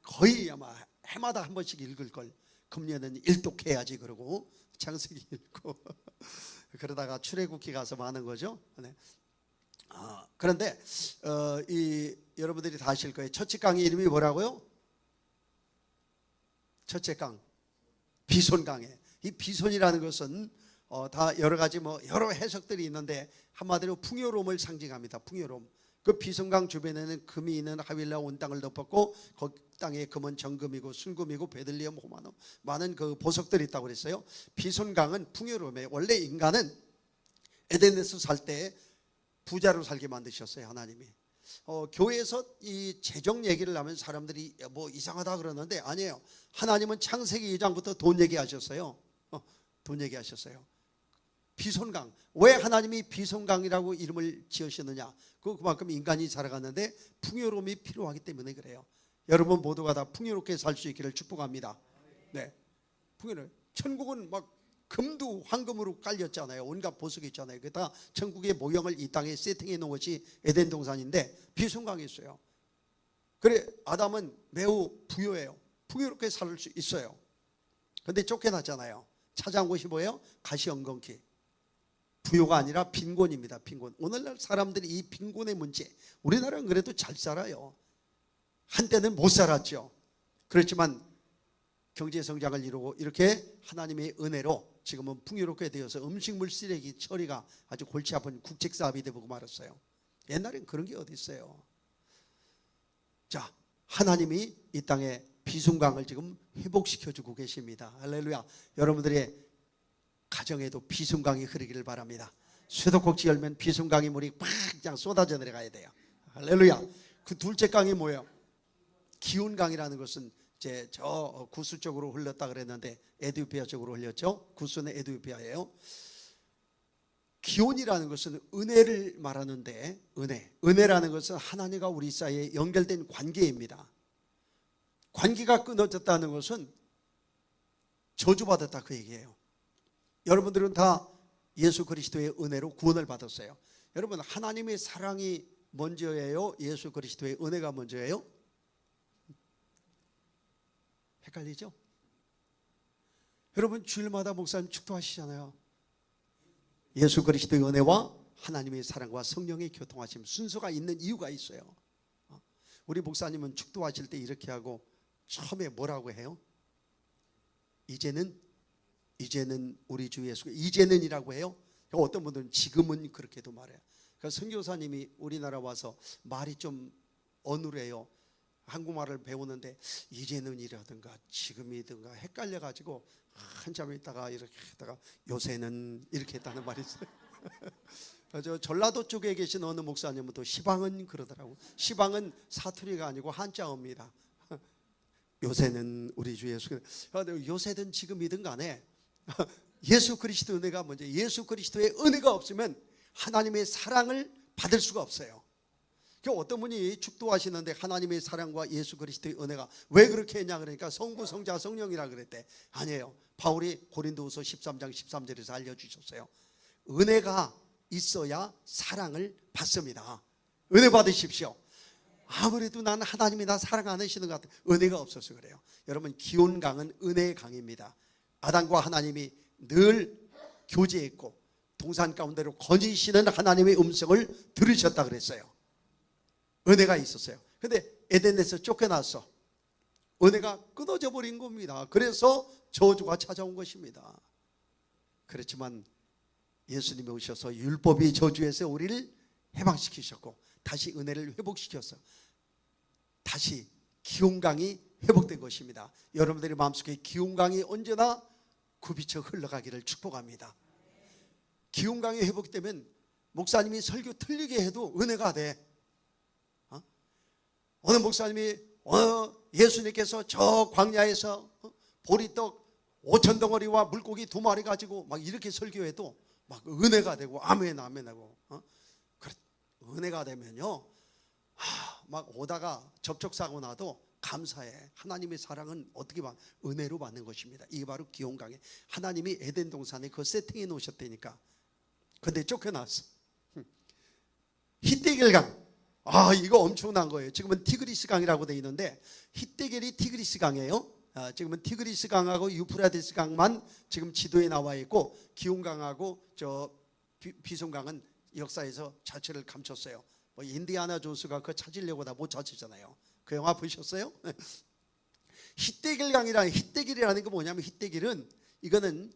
거의 아마 해마다 한 번씩 읽을 걸. 금년은 일독해야지 그러고 창세기 읽고 그러다가 출애굽기 가서 많은 거죠. 네. 그런데 여러분들이 다 아실 거예요. 첫째 강의 이름이 뭐라고요? 첫째 강 비손강이에요. 이 비손이라는 것은 다 여러 가지 여러 해석들이 있는데 한마디로 풍요로움을 상징합니다. 풍요로움. 그 비손강 주변에는 금이 있는 하윌라 온 땅을 덮었고 그 땅에 금은 정금이고 순금이고 베들리엄 호마노 많은 그 보석들이 있다고 그랬어요. 비손강은 풍요로움이에요. 원래 인간은 에덴에서 살 때 부자로 살게 만드셨어요. 하나님이. 교회에서 이 재정 얘기를 하면 사람들이 이상하다 그러는데 아니에요. 하나님은 창세기 2장부터 돈 얘기하셨어요. 돈 얘기하셨어요. 비손강. 왜 하나님이 비손강이라고 이름을 지으셨느냐? 그만큼 인간이 살아갔는데 풍요로움이 필요하기 때문에 그래요. 여러분 모두가 다 풍요롭게 살 수 있기를 축복합니다. 네, 풍요로움. 천국은 막 금도 황금으로 깔렸잖아요. 온갖 보석이 있잖아요. 그게 다 천국의 모형을 이 땅에 세팅해 놓은 것이 에덴 동산인데 비손강이 있어요. 그래 아담은 매우 부유해요. 풍요롭게 살 수 있어요. 그런데 쫓겨났잖아요. 찾아온 곳이 뭐예요? 가시엉겅퀴. 부요가 아니라 빈곤입니다. 빈곤. 오늘날 사람들이 이 빈곤의 문제, 우리나라는 그래도 잘 살아요. 한때는 못 살았죠. 그렇지만 경제 성장을 이루고 이렇게 하나님의 은혜로 지금은 풍요롭게 되어서 음식물 쓰레기 처리가 아주 골치 아픈 국책 사업이 되고 말았어요. 옛날엔 그런 게 어디 있어요. 자, 하나님이 이 땅에 비손강을 지금 회복시켜주고 계십니다. 할렐루야. 여러분들의 가정에도 비손강이 흐르기를 바랍니다. 수도꼭지 열면 비손강의 물이 팍 그냥 쏟아져 내려가야 돼요. 할렐루야. 그 둘째 강이 뭐예요? 기온강이라는 것은 이제 저 구스 쪽으로 흘렀다 그랬는데 에티오피아 쪽으로 흘렸죠. 구스는 에티오피아예요. 기온이라는 것은 은혜를 말하는데 은혜라는 것은 하나님과 우리 사이에 연결된 관계입니다. 관계가 끊어졌다는 것은 저주받았다 그 얘기예요. 여러분들은 다 예수 그리스도의 은혜로 구원을 받았어요. 여러분, 하나님의 사랑이 먼저예요? 예수 그리스도의 은혜가 먼저예요? 헷갈리죠? 여러분, 주일마다 목사님 축도하시잖아요. 예수 그리스도의 은혜와 하나님의 사랑과 성령의 교통하심, 순서가 있는 이유가 있어요. 우리 목사님은 축도하실 때 이렇게 하고 처음에 뭐라고 해요? 이제는 우리 주 예수, 이제는이라고 해요. 어떤 분들은 지금은 그렇게도 말해요. 그러니까 선교사님이 우리나라 와서 말이 좀 어눌해요. 한국말을 배우는데 이제는이라든가 지금이든가 헷갈려가지고 한참 있다가 이렇게 했다가 요새는 이렇게 했다는 말이 있어요. 저 전라도 쪽에 계신 어느 목사님은 또 시방은 그러더라고. 시방은 사투리가 아니고 한자어입니다. 요새는 우리 주 예수, 요새든 지금이든 간에 예수 그리스도의 은혜가 먼저. 예수 그리스도의 은혜가 없으면 하나님의 사랑을 받을 수가 없어요. 어떤 분이 축도하시는데 하나님의 사랑과 예수 그리스도의 은혜가 왜 그렇게 했냐 그러니까 성부, 성자, 성령이라 그랬대. 아니에요. 바울이 고린도후서 13장 13절에서 알려주셨어요. 은혜가 있어야 사랑을 받습니다. 은혜 받으십시오. 아무래도 나는 하나님이 나 사랑 안 하시는 것 같아요. 은혜가 없어서 그래요. 여러분, 기온강은 은혜의 강입니다. 아담과 하나님이 늘 교제했고 동산 가운데로 거니시는 하나님의 음성을 들으셨다 그랬어요. 은혜가 있었어요. 근데 에덴에서 쫓겨났어. 은혜가 끊어져 버린 겁니다. 그래서 저주가 찾아온 것입니다. 그렇지만 예수님이 오셔서 율법이 저주에서 우리를 해방시키셨고 다시 은혜를 회복시켰어. 다시 기온강이 회복된 것입니다. 여러분들의 마음속에 기온강이 언제나 굽이쳐 흘러가기를 축복합니다. 기온강이 회복되면 목사님이 설교 틀리게 해도 은혜가 돼. 어느 목사님이 예수님께서 저 광야에서 보리떡 5천 덩어리와 물고기 2마리 가지고 막 이렇게 설교해도 막 은혜가 되고 아멘 아멘 하고 은혜가 되면요 막 오다가 접촉사고 나도 감사해. 하나님의 사랑은 어떻게 봐? 은혜로 받는 것입니다. 이게 바로 기온강에 하나님이 에덴 동산에 그 세팅해 놓으셨다니까. 근데 쫓겨났어. 히데겔강, 이거 엄청난 거예요. 지금은 티그리스 강이라고 되어 있는데 히데겔이 티그리스 강이에요. 지금은 티그리스 강하고 유프라데스 강만 지금 지도에 나와 있고 기온강하고 저 비송강은 역사에서 자체를 감췄어요. 뭐 인디아나 존스가 그거 찾으려고 다 못 찾으잖아요. 그 영화 보셨어요? 히데겔 강이라는, 히데겔이라는 게 뭐냐면 히데겔은 이거는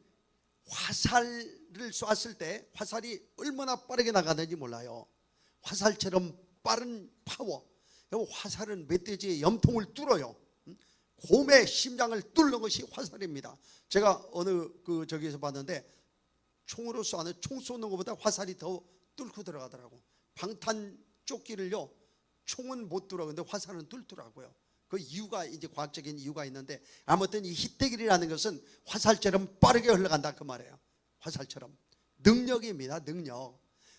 화살을 쐈을 때 화살이 얼마나 빠르게 나가는지 몰라요. 화살처럼 빠른 파워. 화살은 멧돼지의 염통을 뚫어요. 곰의 심장을 뚫는 것이 화살입니다. 제가 어느 저기에서 봤는데 총으로 쏘는, 총 쏘는 것보다 화살이 더 뚫고 들어가더라고. 방탄 조끼를요 총은 못 뚫어. 근데 화살은 뚫더라고요. 그 이유가 이제 과학적인 이유가 있는데 아무튼 이 히데겔이라는 것은 화살처럼 빠르게 흘러간다 그 말이에요. 화살처럼. 능력입니다.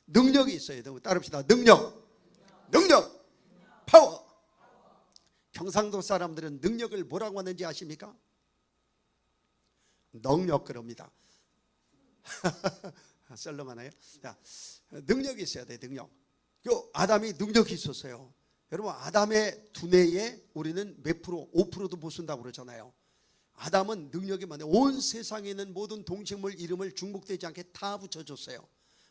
능력이 있어야 되고 따릅시다. 능력, 파워. 경상도 사람들은 능력을 뭐라고 하는지 아십니까? 능력 그럽니다. 썰렁하나요? 자, 능력이 있어야 돼. 능력. 아담이 능력이 있었어요. 여러분, 아담의 두뇌에 우리는 몇 프로, 5%도 못 쓴다고 그러잖아요. 아담은 능력이 많아요. 온 세상에 있는 모든 동식물 이름을 중복되지 않게 다 붙여줬어요.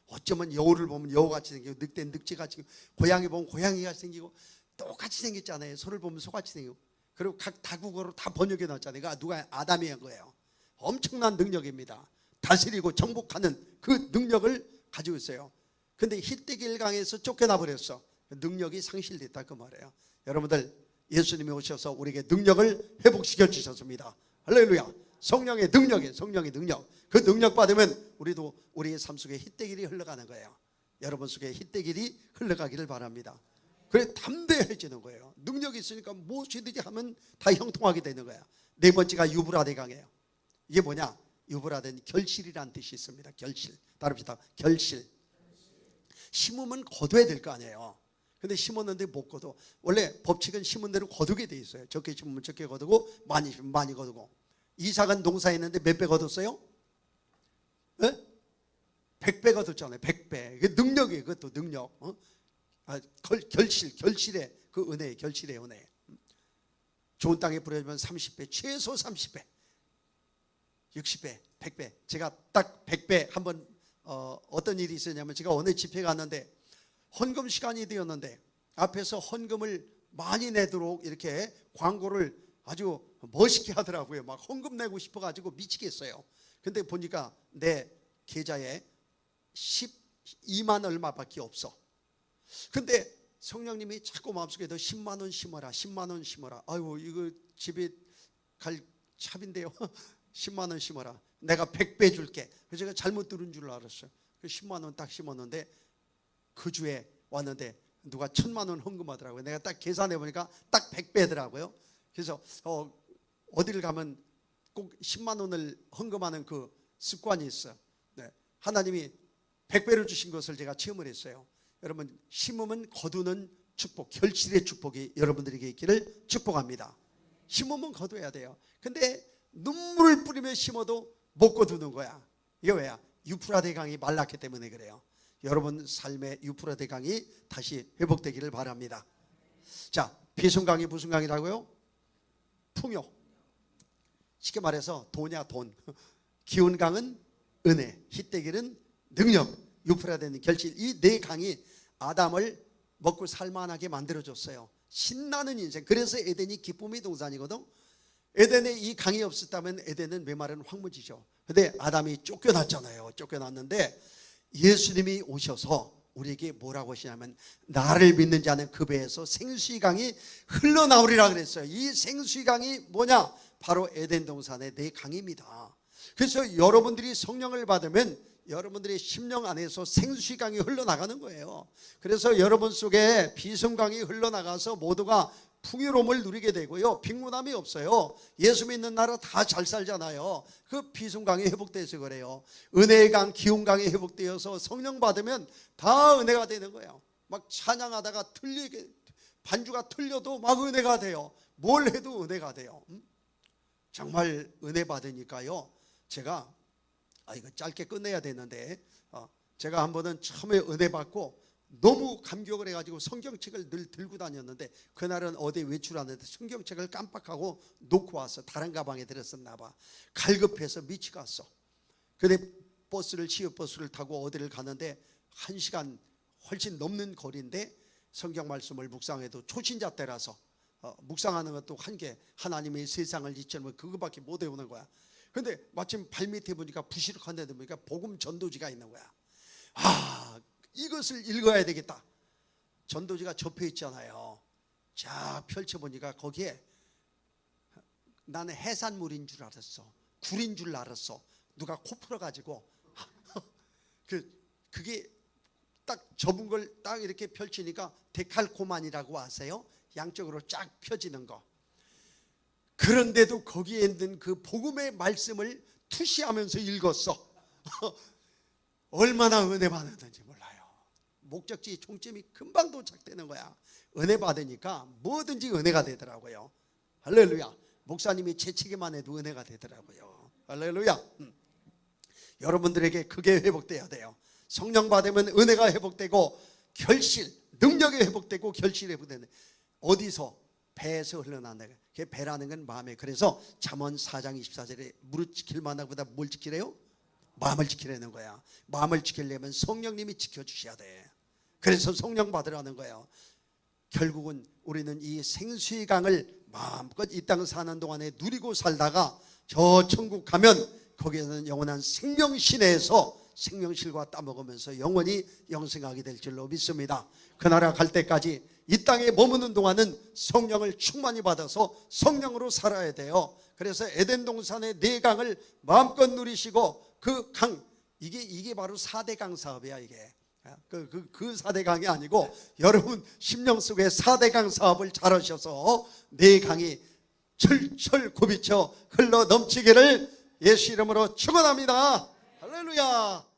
어쩌면 여우를 보면 여우같이 생기고 늑대는 늑지같이 생기고 고양이 보면 고양이가 생기고 똑같이 생겼잖아요. 소를 보면 소같이 생기고. 그리고 각 다국어로 다 번역해 놨잖아요. 그러니까 누가 아담이 한 거예요. 엄청난 능력입니다. 다스리고 정복하는 그 능력을 가지고 있어요. 근데 히데겔 강에서 쫓겨나 버렸어. 능력이 상실됐다 그 말이에요. 여러분들, 예수님이 오셔서 우리에게 능력을 회복시켜 주셨습니다. 할렐루야. 성령의 능력. 그 능력 받으면 우리도 우리의 삶 속에 히데겔이 흘러가는 거예요. 여러분 속에 히데겔이 흘러가기를 바랍니다. 그래 담대해지는 거예요. 능력이 있으니까 무엇이든지 하면 다 형통하게 되는 거야. 네 번째가 유브라데강이에요. 이게 뭐냐? 유브라데는 결실이라는 뜻이 있습니다. 결실. 따릅시다. 결실. 심으면 거둬야 될 거 아니에요. 근데 심었는데 못 거둬. 원래 법칙은 심은 대로 거두게 돼 있어요. 적게 심으면 적게 거두고 많이 심으면 많이 거두고. 이삭은 농사했는데 몇 배 거뒀어요? 네? 100배 거뒀잖아요. 100배. 이게 능력이에요. 그것도 능력. 결실의 그 은혜, 결실의 은혜. 좋은 땅에 뿌려주면 30배, 최소 30배, 60배, 100배. 제가 딱 100배 한번 어떤 일이 있었냐면, 제가 어느 집회 갔는데 헌금 시간이 되었는데 앞에서 헌금을 많이 내도록 이렇게 광고를 아주 멋있게 하더라고요. 막 헌금 내고 싶어가지고 미치겠어요. 근데 보니까 내 계좌에 12만 얼마밖에 없어. 근데 성령님이 자꾸 마음속에 너 10만 원 심어라, 10만 원 심어라. 아이고 이거 집에 갈 차인데요. 10만 원 심어라. 내가 100배 줄게. 그래서 제가 잘못 들은 줄 알았어요. 그 10만 원 딱 심었는데 그 주에 왔는데 누가 1000만 원 헌금하더라고요. 내가 딱 계산해 보니까 딱 100배더라고요. 그래서 어디를 가면 꼭 10만 원을 헌금하는 그 습관이 있어요. 네. 하나님이 100배를 주신 것을 제가 체험을 했어요. 여러분, 심으면 거두는 축복, 결실의 축복이 여러분들에게 있기를 축복합니다. 심으면 거둬야 돼요. 근데 눈물을 뿌리며 심어도 못 거두는 거야. 이게 왜야? 유프라데 강이 말랐기 때문에 그래요. 여러분 삶의 유프라데 강이 다시 회복되기를 바랍니다. 자, 비순강이 무슨 강이라고요? 풍요. 쉽게 말해서 돈이야 돈. 기운 강은 은혜, 힛대길은 능력, 유프라데는 결실. 이 네 강이 아담을 먹고 살만하게 만들어줬어요. 신나는 인생. 그래서 에덴이 기쁨의 동산이거든. 에덴에 이 강이 없었다면 에덴은 메마른 황무지죠. 근데 아담이 쫓겨났잖아요. 쫓겨났는데 예수님이 오셔서 우리에게 뭐라고 하시냐면, 나를 믿는 자는 그 배에서 생수의 강이 흘러나오리라 그랬어요. 이 생수의 강이 뭐냐? 바로 에덴 동산의 네 강입니다. 그래서 여러분들이 성령을 받으면 여러분들의 심령 안에서 생수의 강이 흘러나가는 거예요. 그래서 여러분 속에 비순강이 흘러나가서 모두가 풍요로움을 누리게 되고요, 빈곤함이 없어요. 예수 믿는 나라 다 잘 살잖아요. 그 비순강이 회복돼서 그래요. 은혜의 강, 기운 강이 회복되어서 성령 받으면 다 은혜가 되는 거예요. 막 찬양하다가 틀리게 반주가 틀려도 막 은혜가 돼요. 뭘 해도 은혜가 돼요. 정말 은혜 받으니까요, 제가 이거 짧게 끝내야 되는데, 제가 한 번은 처음에 은혜 받고 너무 감격을 해가지고 성경책을 늘 들고 다녔는데, 그날은 어디 외출하는데 성경책을 깜빡하고 놓고 왔어. 다른 가방에 들었었나 봐. 갈급해서 미치겠어. 근데 시외버스를 타고 어디를 가는데 1시간 훨씬 넘는 거리인데 성경 말씀을 묵상해도 초신자 때라서 묵상하는 것도 한계, 하나님의 세상을 지체하면 그거밖에 못 외우는 거야. 근데 마침 발밑에 보니까 부시럭한 데 보니까 복음 전도지가 있는 거야. 이것을 읽어야 되겠다. 전도지가 접해 있잖아요. 자, 펼쳐보니까 거기에, 나는 해산물인 줄 알았어, 굴인 줄 알았어. 누가 코 풀어가지고 그게 딱 접은 걸 딱 이렇게 펼치니까 데칼코만이라고 아세요? 양쪽으로 쫙 펴지는 거. 그런데도 거기에 있는 그 복음의 말씀을 투시하면서 읽었어. 얼마나 은혜 받았는지 몰라요. 목적지 총점이 금방 도착되는 거야. 은혜 받으니까 뭐든지 은혜가 되더라고요. 할렐루야. 목사님이 재치기만 해도 은혜가 되더라고요. 할렐루야. 여러분들에게 그게 회복돼야 돼요. 성령 받으면 은혜가 회복되고 결실, 능력이 회복되고 결실이 회복되는. 어디서? 배에서 흘러나는 거예요. 그 배라는 건 마음에. 그래서 잠언 4장 24절에 무릇 지킬 만한 것보다 뭘 지키래요? 마음을 지키라는 거야. 마음을 지키려면 성령님이 지켜주셔야 돼. 그래서 성령 받으라는 거예요. 결국은 우리는 이 생수의 강을 마음껏 이 땅 사는 동안에 누리고 살다가 저 천국 가면 거기에는 영원한 생명시내에서 생명실과 따먹으면서 영원히 영생하게 될 줄로 믿습니다. 그 나라 갈 때까지 이 땅에 머무는 동안은 성령을 충만히 받아서 성령으로 살아야 돼요. 그래서 에덴 동산의 네 강을 마음껏 누리시고 그 강, 이게 바로 4대 강 사업이야. 이게 그 4대강이 아니고 여러분 심령 속에 4대강 사업을 잘 하셔서 내 강이 철철 굽이쳐 흘러 넘치기를 예수 이름으로 축원합니다. 할렐루야.